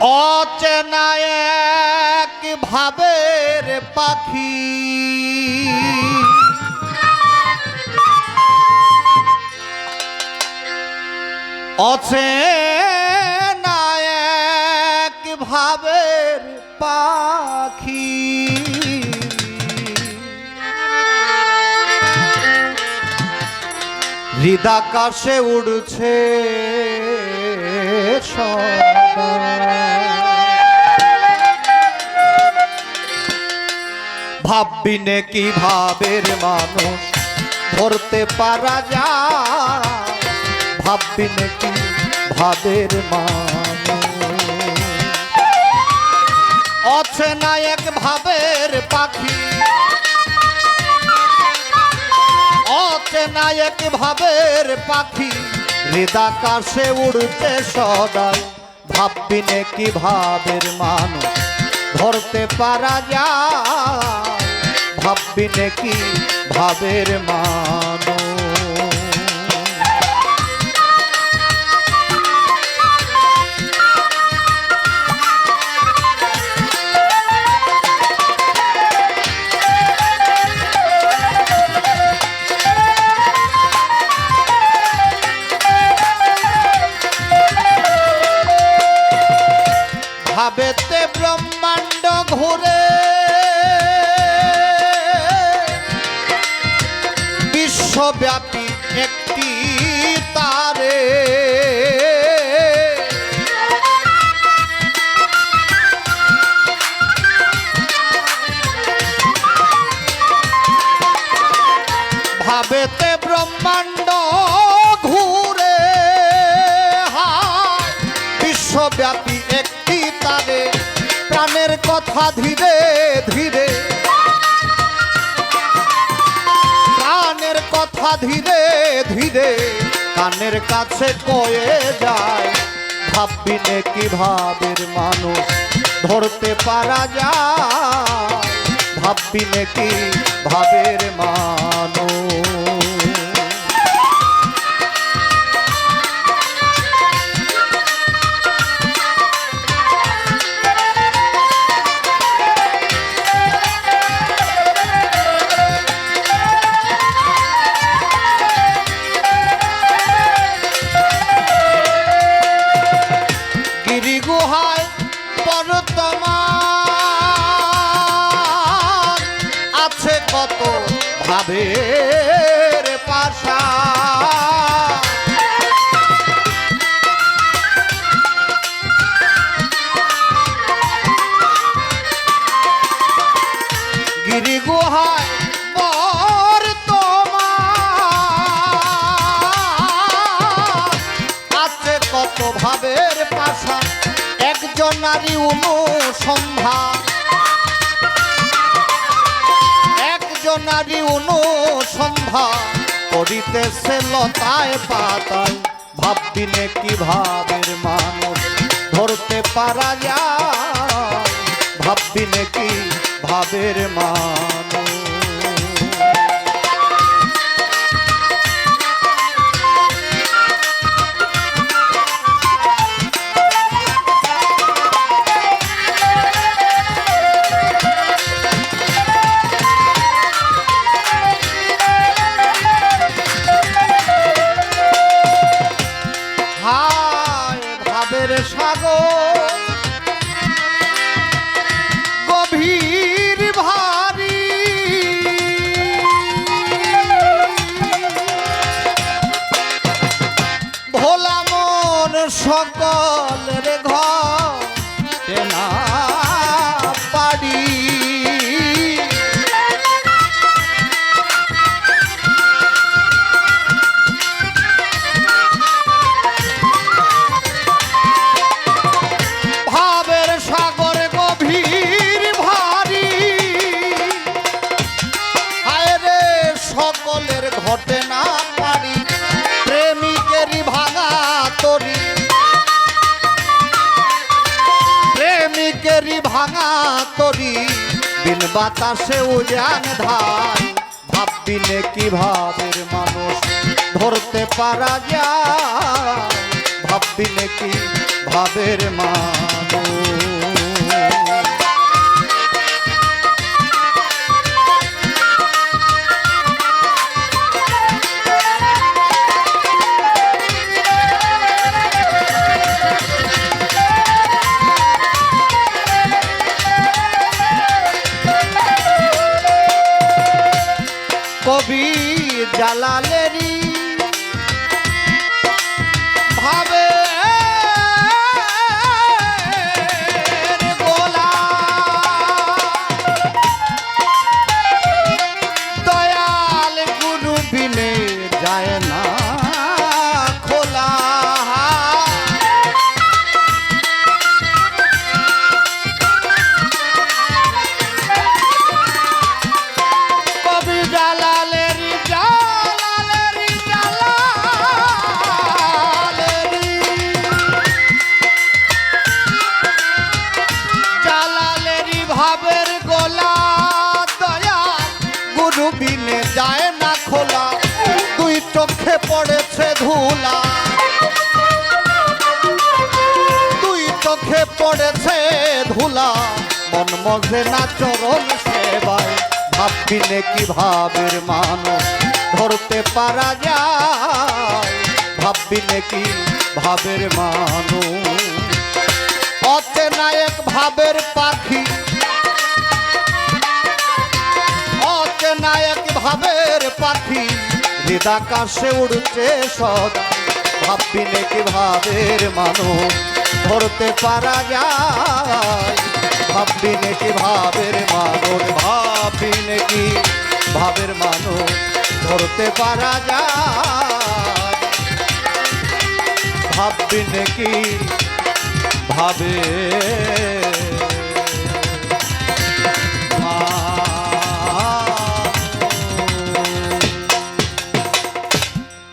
অচেনা এক ভাবের পাখি অচেনা এক ভাবের পাখি হৃদাকাশে উড়ছে ভাববি নে কি ভাবের মানুষ ধরতে পারা যায় ভাববি নে কি ভাবের মানুষ অচেনা এক ভাবের পাখি অচেনা এক ভাবের পাখি হৃদাকাশে উড়তে সদাই ভাববি নে কি ভাবের মানুষ ধরতে পারা যায় ভাববি নে কি ভাবের মানুষ ভাবেতে ব্রহ্মাণ্ড ঘুরে বিশ্বব্যাপী একটি তারে ভাবেতে ব্রহ্মাণ্ড ঘুরে বিশ্বব্যাপী একটি তারে প্রাণের কথা ধীরে ধীরে প্রাণের কথা ধীরে ধীরে কানের কাছে কয়ে যায় ভাববি নে কি ভাবের মানুষ ধরতে পারা যায় ভাববি নে কি ভাবের মানুষ গুহায় বর্তমান আছে কত ভাবের পাশা গিরি গুহায় বর্তমান আছে কত ভাবের পাশা নারী অনুসন্ধান একজন নারী অনুসন্ধান করিতেছে লতায় পাতায় ভাববি নে কি ভাবের মানুষ ধরতে পারা যায় ভাববি নে কি ভাবের মানুষ সাগর গভীর ভারী ভোলা মন সকলের ঘর না পারি ঘটে না পারি প্রেমিকেরই ভাঙা তরি প্রেমিকেরই ভাঙা তরি বিন বাতাসে উজান ধার ভাববি নে কি ভাবের মানুষ ধরতে পারা যায় ভাববি নে কি ভাবের মানুষ কবি জালালেরই ভাবে গোলা দয়াল গুরু বিনে যায় না খোলা কবি জালালেরই জালালেরই ভাবের গোলা দয়াল গুরু বিনে যায় না খোলা দুই চোখে পড়েছে ধুলা দুই চোখে পড়েছে ধুলা মন মজে না চরণ সেবায় ভাববিনে কি ভাবের মানুষ ধরতে পারা যায় ভাববিনে কি ভাবের মানুষ অচেনা এক ভাবের পাখি অচেনা এক ভাবের পাখি হৃদাকাশে উড়ছে সদা ভাববিনে কি ভাবের মানুষ ধরতে পারা যায় ভাববিনে কি ভাবের মানুষ ভাববিনে কি ভাবের মানুষ ধরতে পারা যায় ভাববিনে কি ভাবে